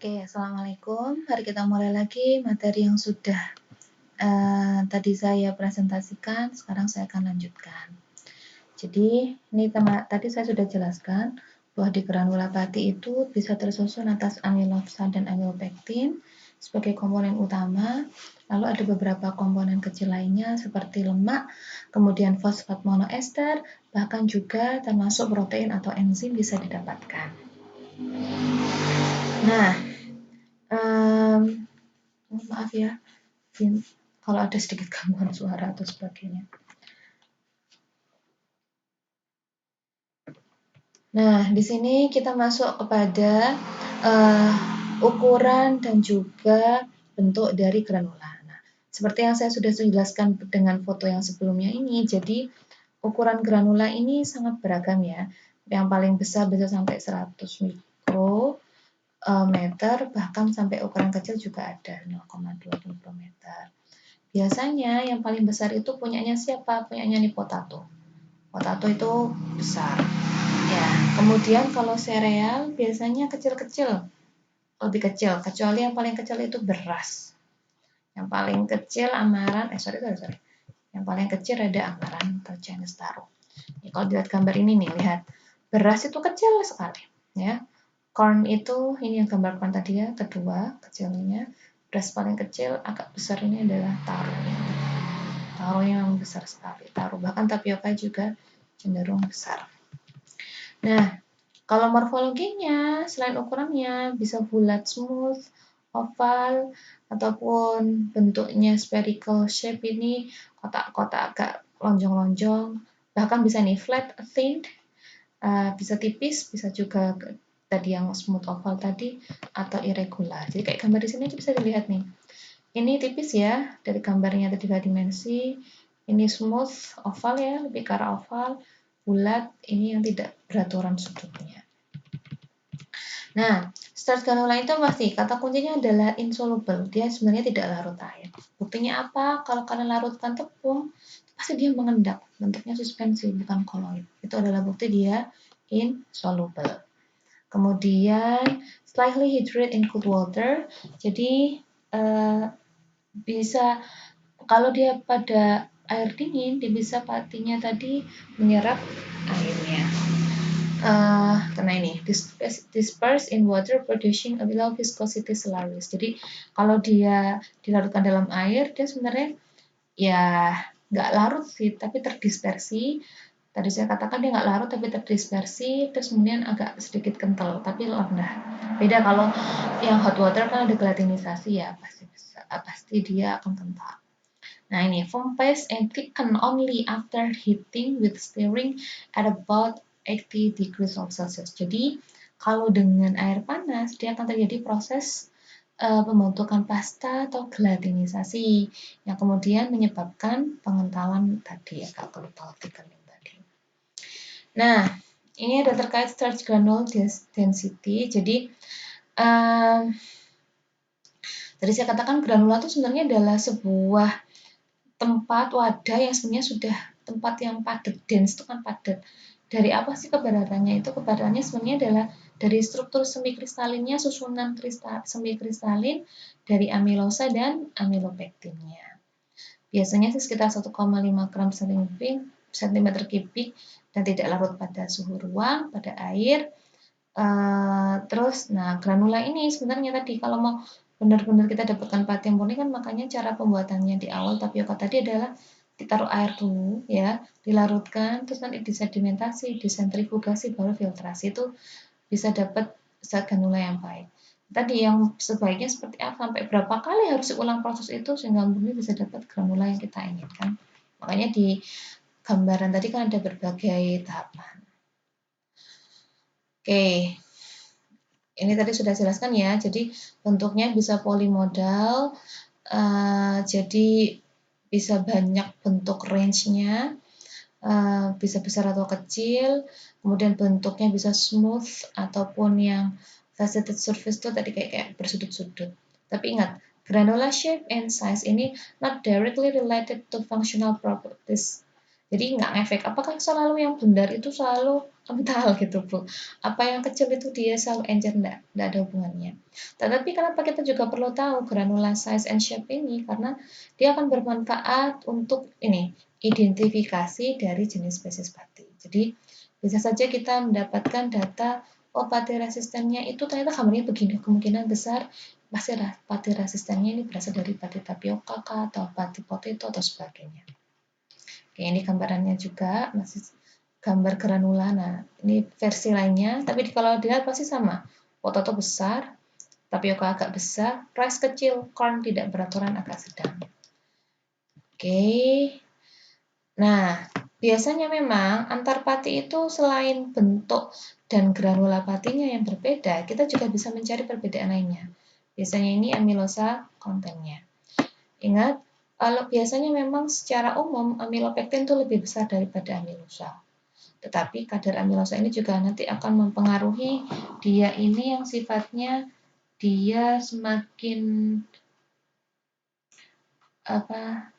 Oke, assalamualaikum. Mari kita mulai lagi materi yang sudah tadi saya presentasikan. Sekarang saya akan lanjutkan. Jadi ini tadi saya sudah jelaskan bahwa di granula pati itu bisa tersusun atas amilopsa dan amilopektin sebagai komponen utama. Lalu ada beberapa komponen kecil lainnya seperti lemak, kemudian fosfat monoester, bahkan juga termasuk protein atau enzim bisa didapatkan. Nah, maaf ya, kalau ada sedikit gangguan suara atau sebagainya. Nah, di sini kita masuk kepada ukuran dan juga bentuk dari granula. Nah, seperti yang saya sudah jelaskan dengan foto yang sebelumnya ini, jadi ukuran granula ini sangat beragam ya. Yang paling besar bisa sampai 100 mikrometer, bahkan sampai ukuran kecil juga ada 0,2 mikrometer. Biasanya yang paling besar itu punyanya siapa? Punyanya nih potato. Potato itu besar. Ya, kemudian kalau sereal biasanya kecil-kecil, lebih kecil. Kecuali yang paling kecil itu beras. Yang paling kecil amaran, sorry. Yang paling kecil ada amaran atau Chinese taro. Ya, kalau dilihat gambar ini nih, lihat beras itu kecil sekali. Ya, corn itu ini yang gambar corn tadi ya, kedua kecilnya. Beras paling kecil agak besar ini adalah taro. Taro yang besar sekali. Taro bahkan tapioka juga cenderung besar. Nah, kalau morfologinya selain ukurannya bisa bulat smooth, oval, ataupun bentuknya spherical shape ini kotak-kotak agak lonjong-lonjong, bahkan bisa nih flat, thin, bisa tipis, bisa juga tadi yang smooth oval tadi atau irregular. Jadi kayak gambar di sini bisa dilihat nih. Ini tipis ya, dari gambarnya ada 3 dimensi. Ini smooth, oval ya, lebih ke arah oval. Bulat, ini yang tidak beraturan sudutnya. Nah, starch granula itu pasti, kata kuncinya adalah insoluble. Dia sebenarnya tidak larut air. Buktinya apa? Kalau kalian larutkan tepung, pasti dia mengendap. Bentuknya suspensi, bukan koloid. Itu adalah bukti dia insoluble. Kemudian, slightly hydrate in cold water. Jadi, bisa kalau dia pada air dingin, dia bisa patinya tadi menyerap airnya. Karena ini disperse in water producing a low viscosity slurries. Jadi kalau dia dilarutkan dalam air, dia sebenarnya ya nggak larut sih, tapi terdispersi. Tadi saya katakan dia nggak larut tapi terdispersi, terus kemudian agak sedikit kental, tapi rendah. Beda kalau yang hot water kan ada gelatinisasi ya, pasti dia akan kental. Nah ini, foam paste and thicken only after heating with stirring at about 80 degrees Celsius. Jadi kalau dengan air panas dia akan terjadi proses pembentukan pasta atau gelatinisasi yang kemudian menyebabkan pengentalan tadi agak kental thickening tadi. Nah ini ada terkait starch granule density. Jadi tadi saya katakan granula itu sebenarnya adalah sebuah tempat wadah yang sebenarnya sudah tempat yang padat, dense itu kan padat. Dari apa sih kepadatannya? Itu kepadatannya sebenarnya adalah dari struktur semikristalinnya, susunan semikristalin dari amilosa dan amilopektinnya. Biasanya sih sekitar 1,5 gram cm kubik dan tidak larut pada suhu ruang, pada air. Terus, nah granula ini sebenarnya tadi kalau mau benar-benar kita dapatkan pati yang murni kan makanya cara pembuatannya di awal tapioka tadi adalah ditaruh air dulu ya, dilarutkan, terus nanti disedimentasi, disentrifugasi, baru filtrasi itu bisa dapat zat granula yang baik. Tadi yang sebaiknya seperti apa, sampai berapa kali harus diulang proses itu sehingga murni bisa dapat granula yang kita inginkan. Makanya di gambaran tadi kan ada berbagai tahapan. Oke. Ini tadi sudah jelaskan ya, jadi bentuknya bisa polimodal, jadi bisa banyak bentuk range-nya, bisa besar atau kecil, kemudian bentuknya bisa smooth ataupun yang faceted surface itu tadi kayak bersudut-sudut. Tapi ingat, granular shape and size ini not directly related to functional properties. Jadi nggak ngefek, apakah selalu yang bundar itu selalu kental gitu Bu. Apa yang kecil itu dia selalu encer, enggak ada hubungannya. Tetapi kenapa kita juga perlu tahu granular size and shape ini? Karena dia akan bermanfaat untuk ini identifikasi dari jenis spesies pati. Jadi bisa saja kita mendapatkan data oh pati resistennya itu ternyata gambarnya begini, kemungkinan besar pasti pati resistennya ini berasal dari pati tapioka atau pati potato atau sebagainya. Oke, ini gambarannya juga masih gambar granula. Nah, ini versi lainnya, tapi kalau dilihat pasti sama. Potato besar, tapioka agak besar, rice kecil, corn tidak beraturan agak sedang. Oke. Nah, biasanya memang antar pati itu selain bentuk dan granula patinya yang berbeda, kita juga bisa mencari perbedaan lainnya. Biasanya ini amilosa kontennya. Ingat, kalau biasanya memang secara umum amilopektin itu lebih besar daripada amilosa. Tetapi kadar amilosa ini juga nanti akan mempengaruhi dia ini yang sifatnya dia semakin apa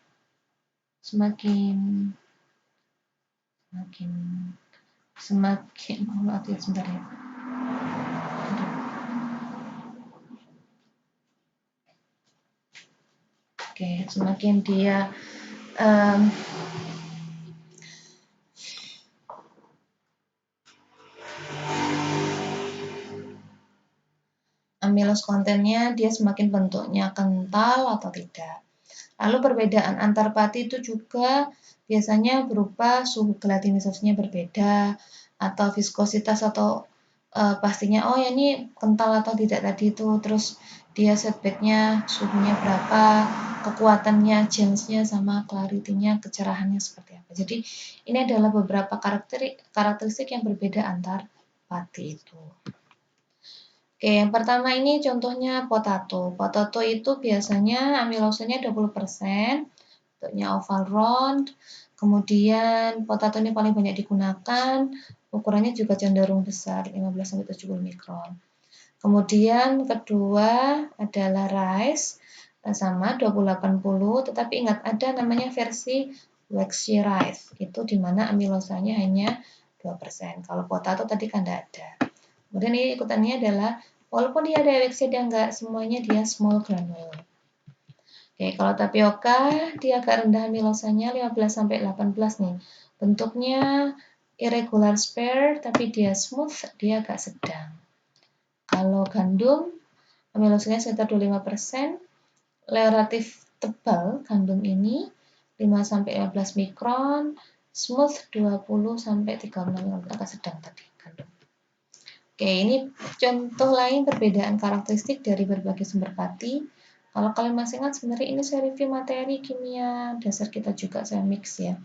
semakin maaf ya sebentar ya. Oke, semakin dia amilose kontennya dia semakin bentuknya kental atau tidak. Lalu perbedaan antar pati itu juga biasanya berupa suhu gelatinisasinya berbeda atau viskositas atau pastinya oh ya ini kental atau tidak tadi itu, terus dia setbacknya suhunya berapa, kekuatannya, gelsnya sama clarity-nya, kecerahannya seperti apa. Jadi ini adalah beberapa karakteristik yang berbeda antar pati itu. Oke, yang pertama ini contohnya potato. Potato itu biasanya amilosanya 20%, bentuknya oval round. Kemudian potato ini paling banyak digunakan, ukurannya juga cenderung besar, 15-70 mikron. Kemudian kedua adalah rice, sama 2080, tetapi ingat ada namanya versi waxy rice, itu dimana amilosanya hanya 2%. Kalau potato tadi kan tidak ada. Kemudian ini ikutannya adalah walaupun dia ada waxy, dia enggak semuanya dia small granule. Oke, kalau tapioka dia agak rendah amilosanya 15-18 nih. Bentuknya irregular spare tapi dia smooth, dia agak sedang. Kalau gandum amilosanya sekitar 25%, relatif tebal gandum ini 5-15 mikron, smooth 20-36 mikron, agak sedang tadi gandum. Oke, ini contoh lain perbedaan karakteristik dari berbagai sumber pati. Kalau kalian masih ingat, sebenarnya ini saya review materi kimia dasar kita juga, saya mix ya.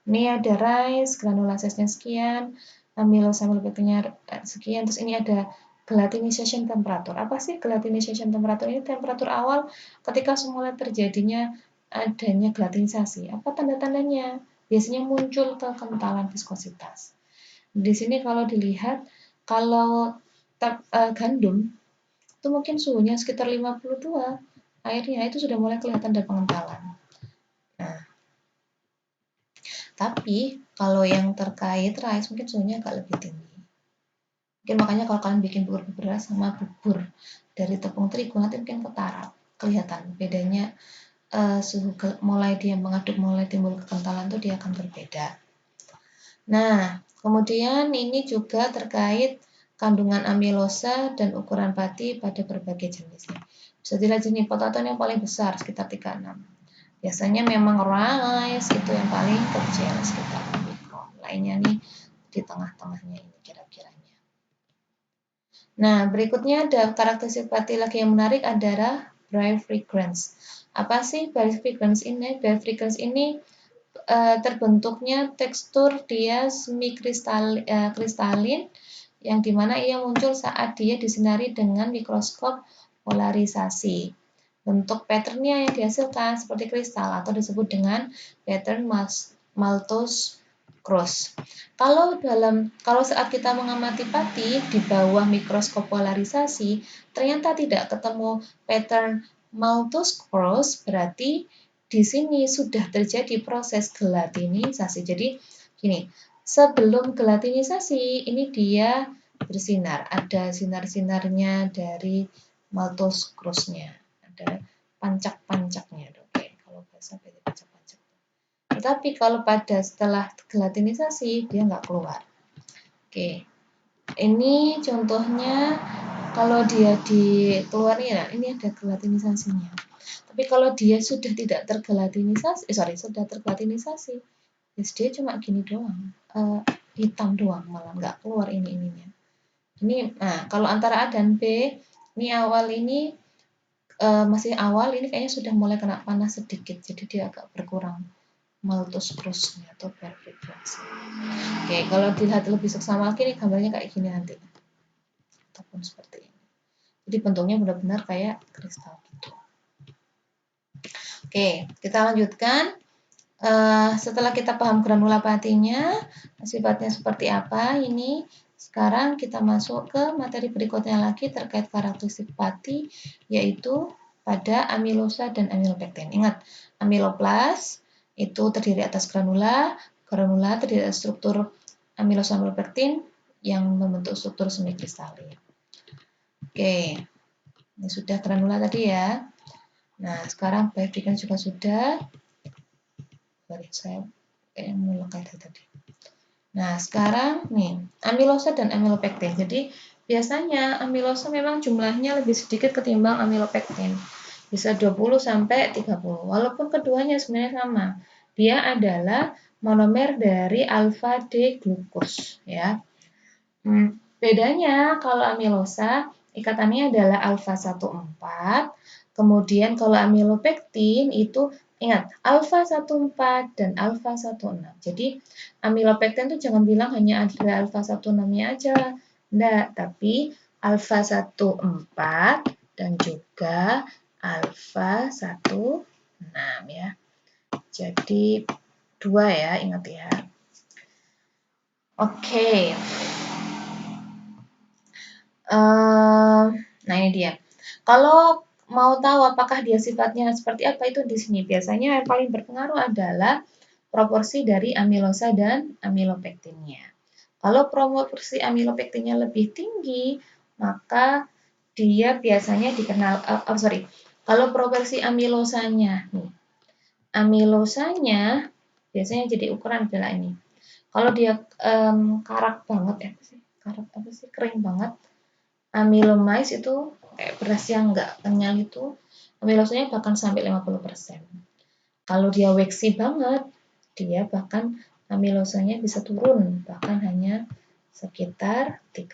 Ini ada rice, granulasesnya sekian, amilopektinnya sekian, terus ini ada gelatinization temperature. Apa sih gelatinization temperature? Ini temperatur awal ketika semula terjadinya adanya gelatinisasi. Apa tanda-tandanya? Biasanya muncul kekentalan viskositas. Di sini kalau dilihat, kalau gandum itu mungkin suhunya sekitar 52, airnya itu sudah mulai kelihatan ada pengentalan. Nah, tapi kalau yang terkait rice mungkin suhunya agak lebih tinggi. Mungkin makanya kalau kalian bikin bubur beras sama bubur dari tepung terigu nanti mungkin ketara, kelihatan bedanya suhu mulai dia mengaduk, mulai timbul kekentalan itu dia akan berbeda. Nah, kemudian ini juga terkait kandungan amilosa dan ukuran pati pada berbagai jenisnya. Bisa dilihat jenis potato yang paling besar sekitar 36. Biasanya memang rice itu yang paling kecil sekitar 6 mikron. Lainnya nih di tengah-tengahnya ini kira-kiranya. Nah, berikutnya ada karakteristik pati lagi yang menarik adalah bright fragrance. Apa sih bright fragrance ini? Bright fragrance ini terbentuknya tekstur dia semi kristalin yang dimana ia muncul saat dia disinari dengan mikroskop polarisasi. Bentuk patternnya yang dihasilkan seperti kristal atau disebut dengan pattern maltose cross. Kalau saat kita mengamati pati di bawah mikroskop polarisasi ternyata tidak ketemu pattern maltose cross, berarti di sini sudah terjadi proses gelatinisasi. Jadi gini, sebelum gelatinisasi, ini dia bersinar. Ada sinar-sinarnya dari maltose krusnya. Ada pancak-pancaknya. Oke, kalau bahasa berarti pancak-pancak. Tetapi kalau pada setelah gelatinisasi, dia nggak keluar. Oke, ini contohnya kalau dia dikeluarin, nah ini ada gelatinisasinya. Tapi kalau dia sudah tidak tergelatinisasi, sudah tergelatinisasi, dia cuma gini doang, hitam doang, malah nggak keluar ininya. Ini, nah kalau antara A dan B, ini awal ini masih awal, ini kayaknya sudah mulai kena panas sedikit, jadi dia agak berkurang maltose krusnya atau perfiltrasi. Oke, kalau dilihat lebih seksama lagi, ini gambarnya kayak gini nanti, ataupun seperti ini. Jadi bentuknya benar-benar kayak kristal gitu. Oke, kita lanjutkan. Setelah kita paham granulopatinya, sifatnya seperti apa ini, sekarang kita masuk ke materi berikutnya lagi terkait karakteristik pati, yaitu pada amilosa dan amilopektin. Ingat, amiloplas itu terdiri atas granula, granula terdiri atas struktur amilosa amilopektin yang membentuk struktur semi kristalin. Oke, ini sudah granula tadi ya. Nah, sekarang biodegradatif juga sudah. Saya kayak melekat tadi. Nah, sekarang nih, amilosa dan amilopektin. Jadi, biasanya amilosa memang jumlahnya lebih sedikit ketimbang amilopektin. Bisa 20 sampai 30. Walaupun keduanya sebenarnya sama. Dia adalah monomer dari alfa D glukos ya. Bedanya kalau amilosa ikatannya adalah alfa 14. Kemudian kalau amilopektin itu ingat, alfa 14 dan alfa 16. Jadi, amilopektin itu jangan bilang hanya ada alfa 16-nya aja. Enggak, tapi alfa 14 dan juga alfa 16 ya. Jadi, dua ya, ingat ya. Oke. Nah, ini dia. Kalau mau tahu apakah dia sifatnya seperti apa, itu di sini. Biasanya yang paling berpengaruh adalah proporsi dari amilosa dan amilopektinnya. Kalau proporsi amilopektinnya lebih tinggi, maka dia biasanya dikenal, kalau proporsi amilosanya, amilosanya biasanya jadi ukuran adalah ini. Kalau dia karak banget, kering banget, amilomais itu kayak beras yang nggak kenyal itu, amilosanya bahkan sampai 50%. Kalau dia waxy banget, dia bahkan amilosanya bisa turun, bahkan hanya sekitar 3%.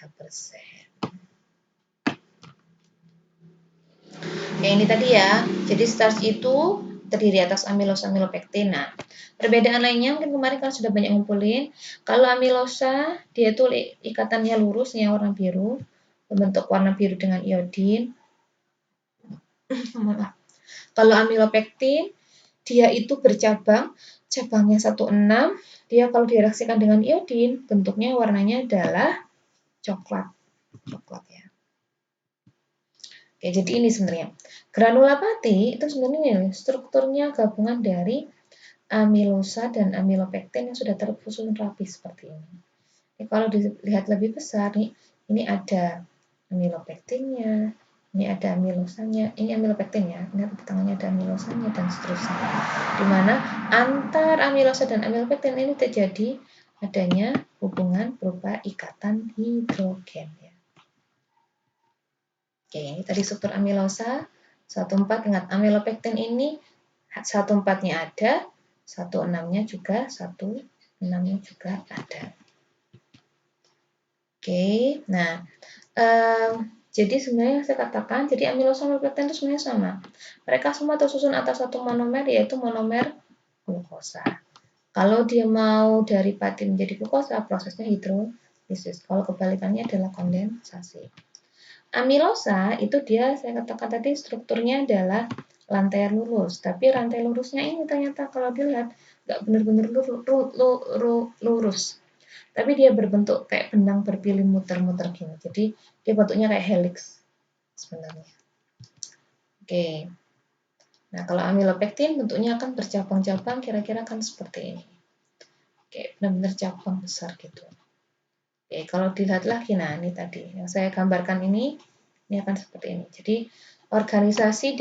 Kayak ini tadi ya, jadi starch itu terdiri atas amilosa amilopektin. Nah, perbedaan lainnya mungkin kemarin kan sudah banyak ngumpulin. Kalau amilosa, dia itu ikatannya lurus yang warna biru, membentuk warna biru dengan iodin. Kalau amilopektin, dia itu bercabang, cabangnya 16, dia kalau direaksikan dengan iodin, bentuknya warnanya adalah coklat ya. Oke, jadi ini sebenarnya. Granulopati itu sebenarnya strukturnya gabungan dari amilosa dan amilopektin yang sudah tersusun rapi seperti ini. Kalau dilihat lebih besar nih, ini ada amilopektinnya, ini ada amilosanya, ini amilopektin ya, ini di tangannya ada amilosanya dan seterusnya. Di mana antar amilosa dan amilopektin ini terjadi adanya hubungan berupa ikatan hidrogen ya. Oke, ini tadi struktur amilosa 14, ingat amilopektin ini 14-nya ada, 16-nya juga, 16-nya juga ada. Oke, nah jadi sebenarnya saya katakan, jadi amilosa amilopektin itu sebenarnya sama. Mereka semua tersusun atas satu monomer, yaitu monomer glukosa. Kalau dia mau dari pati menjadi glukosa, prosesnya hidrolisis. Kalau kebalikannya adalah kondensasi. Amilosa itu dia, saya katakan tadi strukturnya adalah lantai lurus. Tapi rantai lurusnya ini ternyata kalau dilihat nggak benar-benar lurus. Tapi dia berbentuk kayak benang berpilih muter-muter gini. Jadi dia bentuknya kayak helix sebenarnya. Oke. Nah, kalau amilopektin bentuknya akan bercabang-cabang, kira-kira kan seperti ini. kayak benar-benar cabang besar gitu. Oke, kalau dilihat lagi, nah ini tadi yang saya gambarkan ini akan seperti ini. Jadi organisasi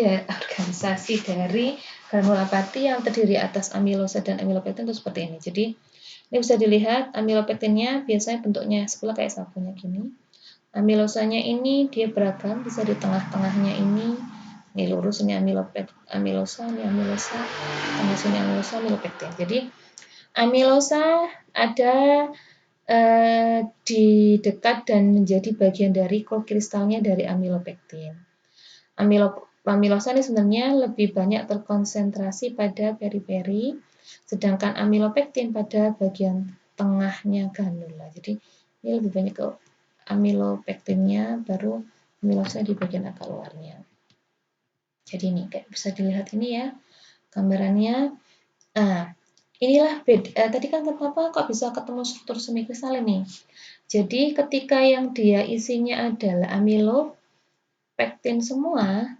dari granulopati yang terdiri atas amilosa dan amilopektin itu seperti ini. Jadi ini bisa dilihat amilopektinnya biasanya bentuknya sebelah kayak sapunya gini. Amilosanya ini dia beragam, bisa di tengah-tengahnya ini lurus, ini amilosa, ini amilosa, tengah sini amilosa, amilopektin. Jadi amilosa ada di dekat dan menjadi bagian dari kristalnya dari amilopektin. Amilosa ini sebenarnya lebih banyak terkonsentrasi pada periperi, sedangkan amilopektin pada bagian tengahnya granula. Jadi ini lebih banyak ke amilopektinnya, baru amilosa di bagian agak luarnya. Jadi ini kayak bisa dilihat ini ya gambarannya. Nah, inilah tadi kan kenapa kok bisa ketemu struktur semikristal ini? Jadi ketika yang dia isinya adalah amilopektin semua,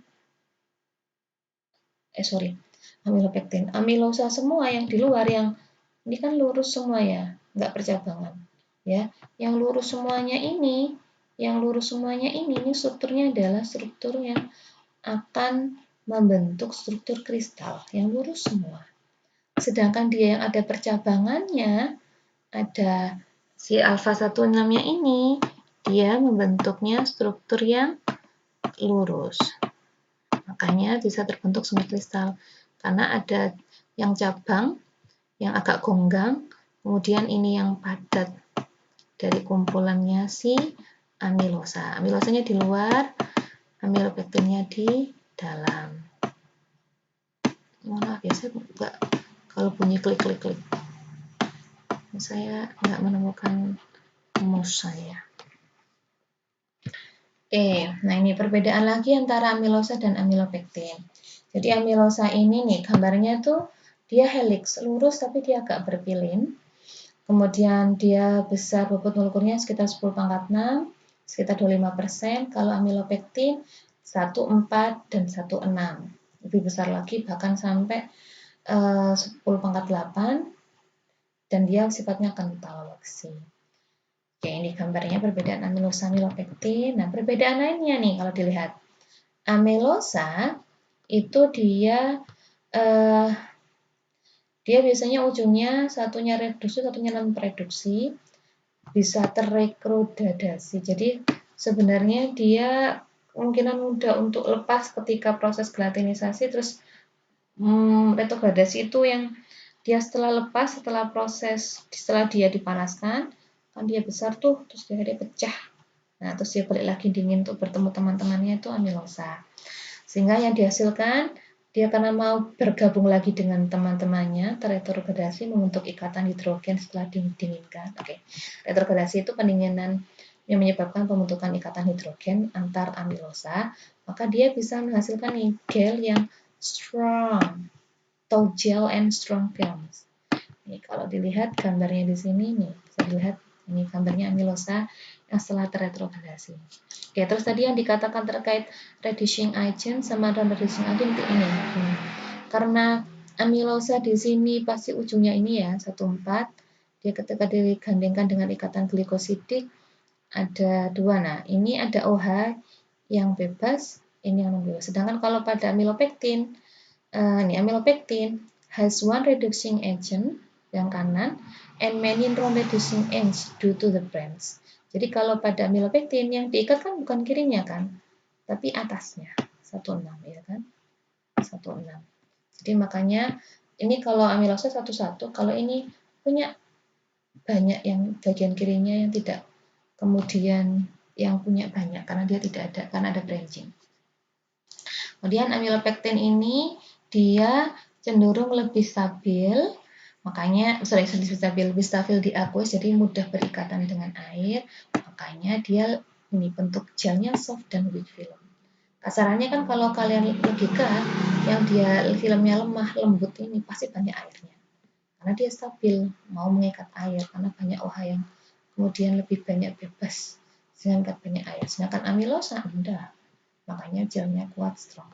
amilopektin, amilosa semua yang di luar, yang ini kan lurus semua ya, nggak percabangan ya. Yang lurus semuanya ini, ini strukturnya adalah struktur yang akan membentuk struktur kristal yang lurus semua. Sedangkan dia yang ada percabangannya, ada si alfa 16-nya ini, dia membentuknya struktur yang lurus. Makanya bisa terbentuk semikristal karena ada yang cabang, yang agak gonggang, kemudian ini yang padat dari kumpulannya si amilosa. Amilosanya di luar, amilopektinnya di dalam. Maaf ya, saya nggak, kalau bunyi klik-klik-klik, saya nggak menemukan mouse saya. Oke, nah ini perbedaan lagi antara amilosa dan amilopektin. Jadi amilosa ini nih gambarnya tuh dia helix lurus tapi dia agak berpilin. Kemudian dia besar, bobot molekulnya sekitar 10 pangkat 6, sekitar 25%. Kalau amilopektin 1,4 dan 1,6. Lebih besar lagi bahkan sampai 10 pangkat 8 dan dia sifatnya kental waksi. Oke, ini gambarnya perbedaan amilosa amilopektin. Nah, perbedaan lainnya nih kalau dilihat. Amilosa itu dia biasanya ujungnya satunya reduksi, satunya non reduksi, bisa terregradasi. Jadi sebenarnya dia kemungkinan mudah untuk lepas ketika proses gelatinisasi, terus retrogradasi itu yang dia setelah lepas, setelah dia dipanaskan, kan dia besar tuh, terus dia pecah. Nah, terus dia balik lagi dingin untuk bertemu teman-temannya itu amilosa. Sehingga yang dihasilkan, dia karena mau bergabung lagi dengan teman-temannya, terretrogradasi membentuk ikatan hidrogen setelah didinginkan. Oke. Retrogradasi itu pendinginan yang menyebabkan pembentukan ikatan hidrogen antar amilosa, maka dia bisa menghasilkan gel yang strong, atau gel and strong films. Ini kalau dilihat gambarnya di sini nih, bisa dilihat ini gambarnya amilosa yang setelah terretrogradasi. Oke, terus tadi yang dikatakan terkait reducing agent sama non-reducing agent ini. Karena amilosa di sini pasti ujungnya ini ya, 1,4. Dia ketika digandengkan dengan ikatan glikosidik ada 2. Nah, ini ada OH yang bebas, ini yang non-bebas. Sedangkan kalau pada amilopektin, ini amilopektin has one reducing agent yang kanan and many non-reducing agents due to the branch. Jadi kalau pada amilopektin yang diikat kan bukan kirinya kan, tapi atasnya 1,6 ya kan, 1,6. Jadi makanya ini kalau amilosa 1,1, kalau ini punya banyak yang bagian kirinya yang tidak, kemudian yang punya banyak karena dia tidak ada, karena ada branching. Kemudian amilopektin ini dia cenderung lebih stabil, makanya lebih stabil di aqueous, jadi mudah berikatan dengan air, makanya dia ini bentuk gelnya soft dan weak film. Kasarannya kan kalau kalian logika, yang dia filmnya lemah, lembut ini pasti banyak airnya, karena dia stabil, mau mengikat air, karena banyak OH yang kemudian lebih banyak bebas, sehingga banyak air. Sedangkan amilosa enggak, makanya gelnya kuat, strong.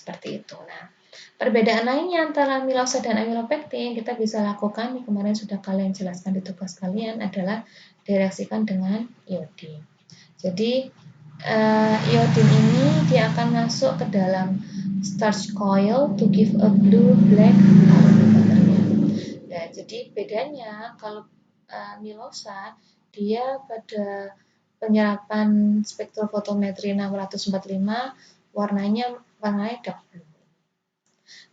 Seperti itu. Nah, perbedaan lainnya antara amilosa dan amilopektin kita bisa lakukan, kemarin sudah kalian jelaskan di tugas kalian, adalah direaksikan dengan iodin. Jadi iodin ini dia akan masuk ke dalam starch coil to give a blue-black color. Nah, jadi bedanya kalau amilosa dia pada penyerapan spektrofotometri 645 warnanya dark blue.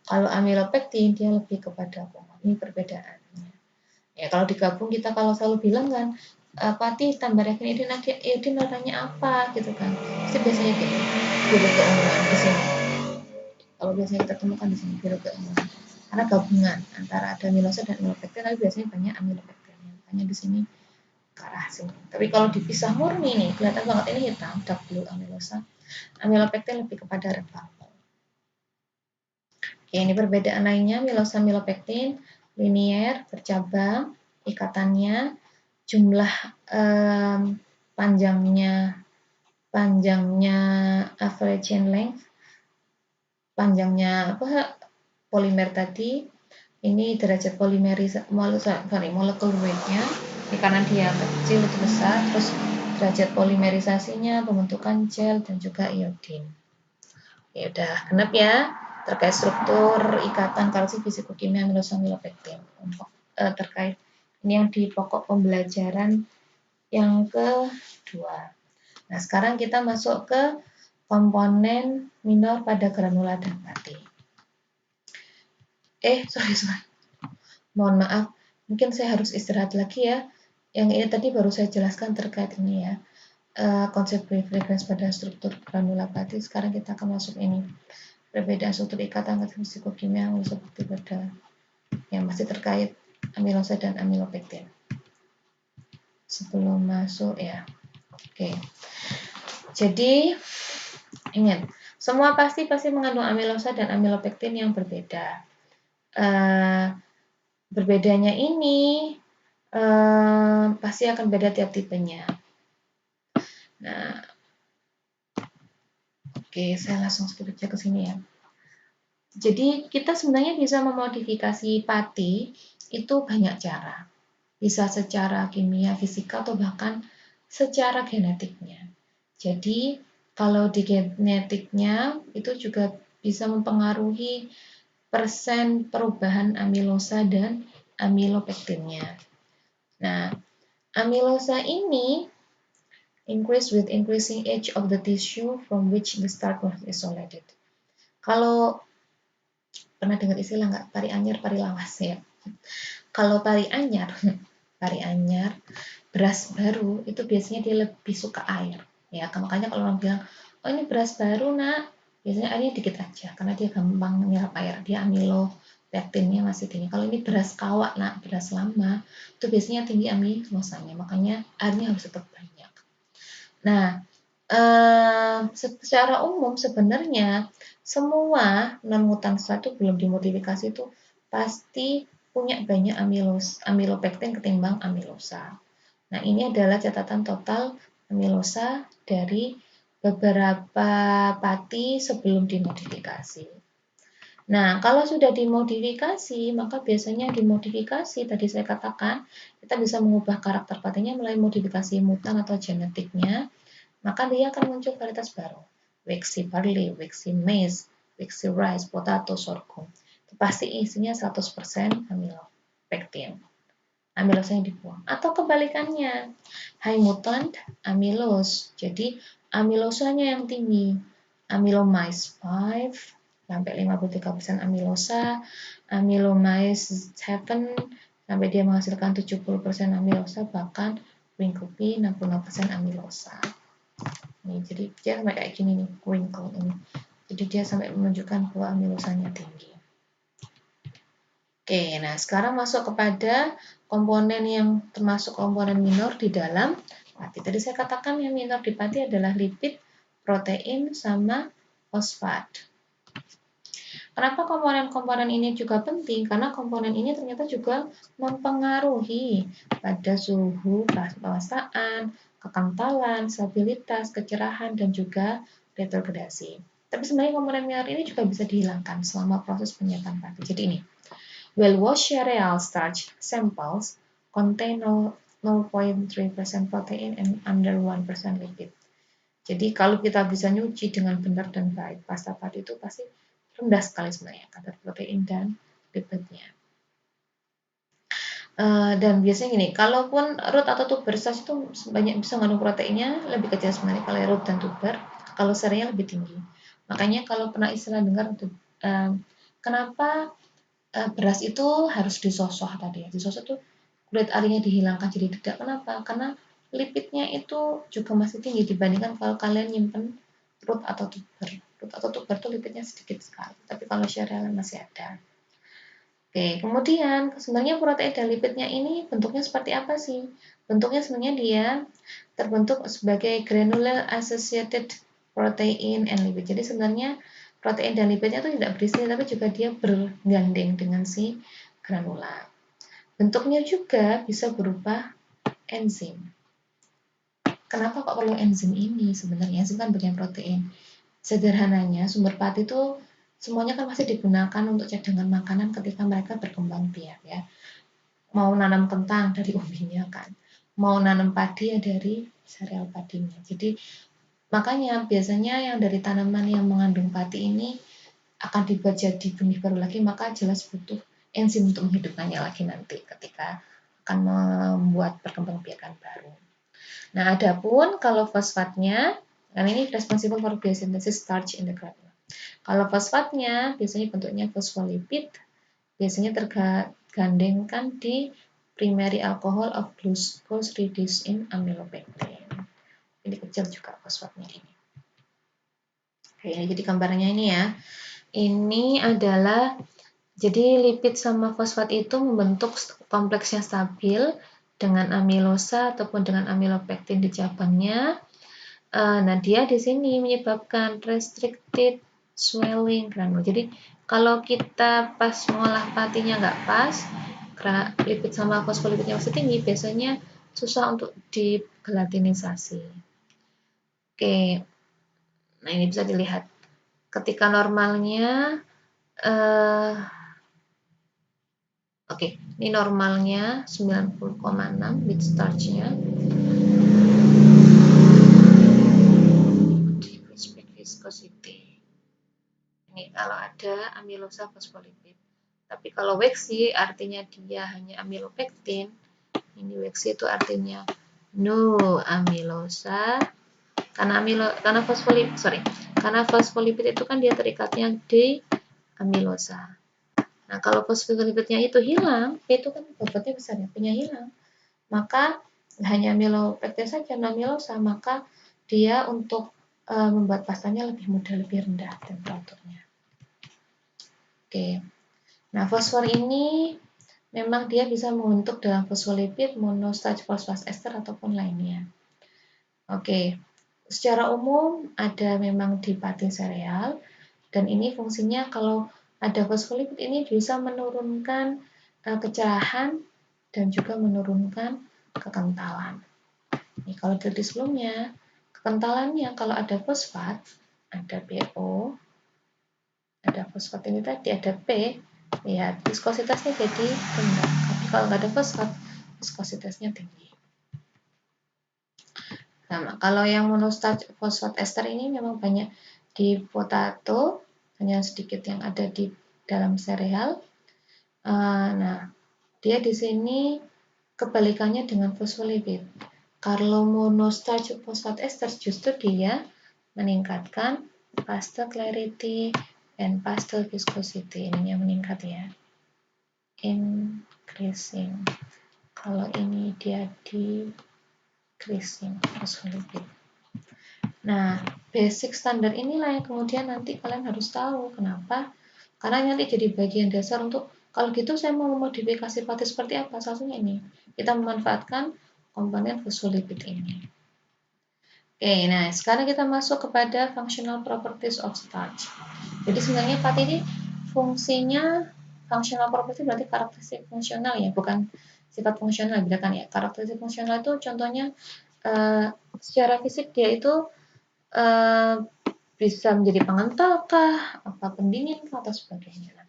Kalau amilopektin dia lebih kepada ungu. Ini perbedaannya. Ya kalau digabung kita kalau selalu bilang kan pati tambah reagen iodin warnanya apa gitu kan. Pasti biasanya gini, biru keunguan di sini. Kalau biasanya kita temukan di sini biru keunguan. Karena gabungan antara ada amilosa dan amilopektin, tapi biasanya banyak amilopektinnya. Makanya di sini ke arah sini. Tapi kalau dipisah murni nih, kelihatan banget ini hitam, dark blue amilosa. Amilopektin lebih kepada red purple. Oke, ini perbedaan lainnya, amilosa amilopektin, linier, bercabang, ikatannya, jumlah panjangnya average chain length, panjangnya polimer tadi, ini derajat molecular weight-nya, karena dia kecil itu besar, terus derajat polimerisasinya, pembentukan gel dan juga iodin. Ya udah, genep ya terkait struktur ikatan kalsium fisikokimia amilosa amilopektin. Untuk terkait ini yang di pokok pembelajaran yang kedua. Nah, sekarang kita masuk ke komponen minor pada granula dan pati. Sorry. Mohon maaf, mungkin saya harus istirahat lagi ya. Yang ini tadi baru saya jelaskan terkait ini ya. Konsep preference pada struktur granula pati. Sekarang kita akan masuk ini. Perbedaan struktur ikatan fisikokimia seperti pada yang masih terkait amilosa dan amilopektin. Sebelum masuk ya. Oke. Jadi ingat, semua pasti mengandung amilosa dan amilopektin yang berbeda. Berbedanya ini pasti akan beda tiap tipenya. Nah, oke, saya langsung skip aja ke sini ya. Jadi kita sebenarnya bisa memodifikasi pati itu banyak cara. Bisa secara kimia, fisika, atau bahkan secara genetiknya. Jadi kalau di genetiknya itu juga bisa mempengaruhi persen perubahan amilosa dan amilopektinnya. Nah, amilosa ini increase with increasing age of the tissue from which the starch was isolated. Kalau pernah dengar istilah nggak? Pari anyar, pari lawas ya. Kalau pari anyar, beras baru itu biasanya dia lebih suka air. Ya, makanya kalau orang bilang, oh ini beras baru nak, biasanya airnya dikit aja karena dia gampang menyerap air. Dia amilopektinnya masih tinggi. Kalau ini beras kawak nak, beras lama, itu biasanya tinggi amilosanya. Makanya airnya harus tetap banyak. Nah, secara umum sebenarnya semua non-mutan itu belum dimodifikasi itu pasti punya banyak amilopektin ketimbang amilosa. Nah, ini adalah catatan total amilosa dari beberapa pati sebelum dimodifikasi. Nah, kalau sudah dimodifikasi, maka biasanya dimodifikasi, tadi saya katakan, kita bisa mengubah karakter patinya melalui modifikasi mutan atau genetiknya, maka dia akan muncul varietas baru. Waxy barley, waxy maize, waxy rice, potato, sorghum. Itu pasti isinya 100% amilopektin. Amilosa yang dibuang. Atau kebalikannya, high mutant amylose. Jadi amilosanya yang tinggi. Amylomyces 5 sampai 53% amilosa, Amylomyces 7 sampai dia menghasilkan 70% amilosa, bahkan Wrinklepie 66% amilosa. Nih, jadi dia sampai kayak gini nih, wrinkle ini. Jadi dia sampai menunjukkan bahwa amilosanya tinggi. Oke, nah sekarang masuk kepada komponen yang termasuk komponen minor di dalam pati. Tadi saya katakan yang minor di pati adalah lipid, protein, sama fosfat. Kenapa komponen-komponen ini juga penting? Karena komponen ini ternyata juga mempengaruhi pada suhu kewasaan, kekentalan, stabilitas, kecerahan, dan juga retrogradasi. Tapi sebenarnya komponen mineral ini juga bisa dihilangkan selama proses penyiapan pati. Jadi ini, well-washed cereal starch samples contain 0.3% protein and under 1% lipid. Jadi kalau kita bisa nyuci dengan benar dan baik, pasta pati itu pasti rendah sekali sebenarnya kadar protein dan lipidnya. Dan biasanya gini, kalaupun root atau tuber starch itu banyak bisa mengandung proteinnya lebih kecil sebenarnya kalau root dan tuber, kalau sereal lebih tinggi. Makanya kalau pernah istilah dengar kenapa beras itu harus disosok tadi ya, disosok tuh kulit arinya dihilangkan jadi tidak. Kenapa? Karena lipidnya itu juga masih tinggi dibandingkan kalau kalian nyimpen root atau tuber. Root atau tuber tuh lipidnya sedikit sekali, tapi kalau sereal masih ada. Oke, kemudian sebenarnya protein dan lipidnya ini bentuknya seperti apa sih? Bentuknya sebenarnya dia terbentuk sebagai granular associated protein and lipid. Jadi sebenarnya protein dan lipidnya itu tidak berisi, tapi juga dia bergandeng dengan si granula. Bentuknya juga bisa berupa enzim. Kenapa kok perlu enzim ini? Sebenarnya enzim kan bagian protein. Sederhananya, sumber pati itu semuanya kan masih digunakan untuk cadangan makanan ketika mereka berkembang biak ya. Mau nanam kentang dari umbinya kan, mau nanam padi ya dari sereal padinya. Jadi makanya biasanya yang dari tanaman yang mengandung pati ini akan dibuat jadi benih baru lagi, maka jelas butuh enzim untuk menghidupkannya lagi nanti ketika akan membuat perkembangbiakan baru. Nah, adapun kalau fosfatnya, kan ini responsible for biosynthesis starch in the granule. Kalau fosfatnya biasanya bentuknya fosfolipid, biasanya tergandengkan di primary alcohol of glucose reduced in amylopectin. Ini kecil juga fosfatnya ini. Oke, jadi gambarnya ini ya. Ini adalah jadi lipid sama fosfat itu membentuk kompleks yang stabil dengan amilosa ataupun dengan amylopectin di cabangnya. Nah, dia di sini menyebabkan restricted swelling granule. Jadi, kalau kita pas mengolah patinya nggak pas, lipid sama fosfolipidnya masih tinggi, biasanya susah untuk digelatinisasi. Oke, nah ini bisa dilihat. Ketika normalnya, oke, ini normalnya 90,6 with starch-nya. Viscosity. Ini kalau ada amilosa fosfolipid. Tapi kalau waxy artinya dia hanya amylopectin. Ini waxy itu artinya no amilosa. Karena fosfolipid itu kan dia terikatnya di amilosa. Nah, kalau fosfolipidnya itu hilang, itu kan bobotnya besar ya, punya hilang. Maka hanya amylopectin saja, no amilosa, maka dia untuk membuat pastanya lebih mudah, lebih rendah temperaturnya. Oke. Nah, fosfor ini memang dia bisa membentuk dalam fosfolipid, monostarch, fosfat ester ataupun lainnya. Oke. Secara umum ada memang di pati sereal dan ini fungsinya kalau ada fosfolipid ini bisa menurunkan kecerahan dan juga menurunkan kekentalan. Ini kalau dari sebelumnya, kekentalannya kalau ada fosfat, ada BO, ada fosfat ini tadi, ada P, ya viskositasnya jadi rendah. Tapi kalau nggak ada fosfat, viskositasnya tinggi. Nah, kalau yang monostarch fosfat ester ini memang banyak di potato, hanya sedikit yang ada di dalam sereal. Nah, dia di sini kebalikannya dengan fosfolipid. Kalau monostarch fosfat ester justru dia meningkatkan pastel clarity and pastel viscosity. Ini yang meningkat ya. Increasing. Kalau ini dia decreasing fosfolipid. Nah, basic standar inilah yang kemudian nanti kalian harus tahu. Kenapa? Karena nanti jadi bagian dasar untuk kalau gitu saya mau memodifikasi pati seperti apa? Salah satunya ini. Kita memanfaatkan komponen fosfolipid ini. Oke, nah sekarang kita masuk kepada functional properties of starch. Jadi sebenarnya pati ini fungsinya functional property berarti karakteristik fungsional ya, bukan sifat fungsional, bedakan ya. Karakteristik fungsional itu contohnya secara fisik dia itu bisa menjadi pengental kah, apa pendingin kah, atau sebagainya. Nah,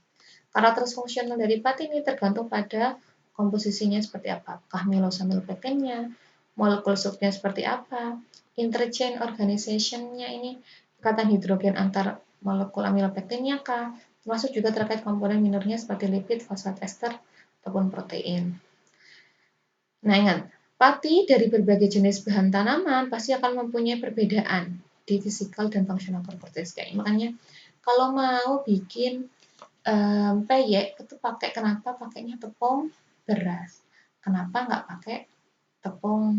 karakter fungsional dari pati ini tergantung pada komposisinya seperti apa, apakah milosamilopektinnya, molekul strukturnya seperti apa, interchain organization-nya ini, ikatan hidrogen antar molekul amilopektinnya kah, termasuk juga terkait komponen minornya seperti lipid, fosfat ester, ataupun protein. Nah, ingat, pati dari berbagai jenis bahan tanaman pasti akan mempunyai perbedaan di physical dan functional properties. Makanya kalau mau bikin peyek itu kenapa pakainya tepung beras? Kenapa nggak pakai tepung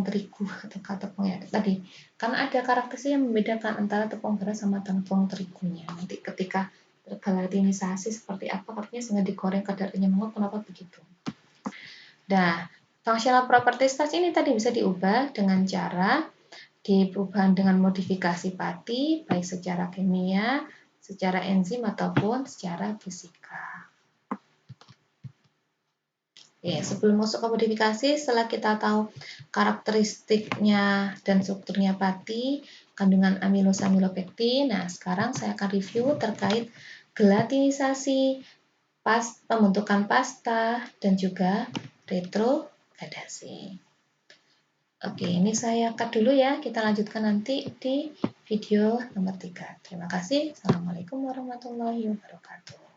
terigu atau tepung ya tadi? Karena ada karakteristik yang membedakan antara tepung beras sama tepung terigunya. Nanti ketika tergelatinisasi seperti apa, artinya sehingga digoreng kadarnya menguap, kenapa begitu? Nah, functional properties test ini tadi bisa diubah dengan cara diubah dengan modifikasi pati, baik secara kimia, secara enzim, ataupun secara fisika. Oke, sebelum masuk ke modifikasi, setelah kita tahu karakteristiknya dan strukturnya pati, kandungan amilopektin, nah sekarang saya akan review terkait gelatinisasi, pembentukan pasta, dan juga retrogradasi. Oke, ini saya cut dulu ya. Kita lanjutkan nanti di video nomor 3. Terima kasih. Assalamualaikum warahmatullahi wabarakatuh.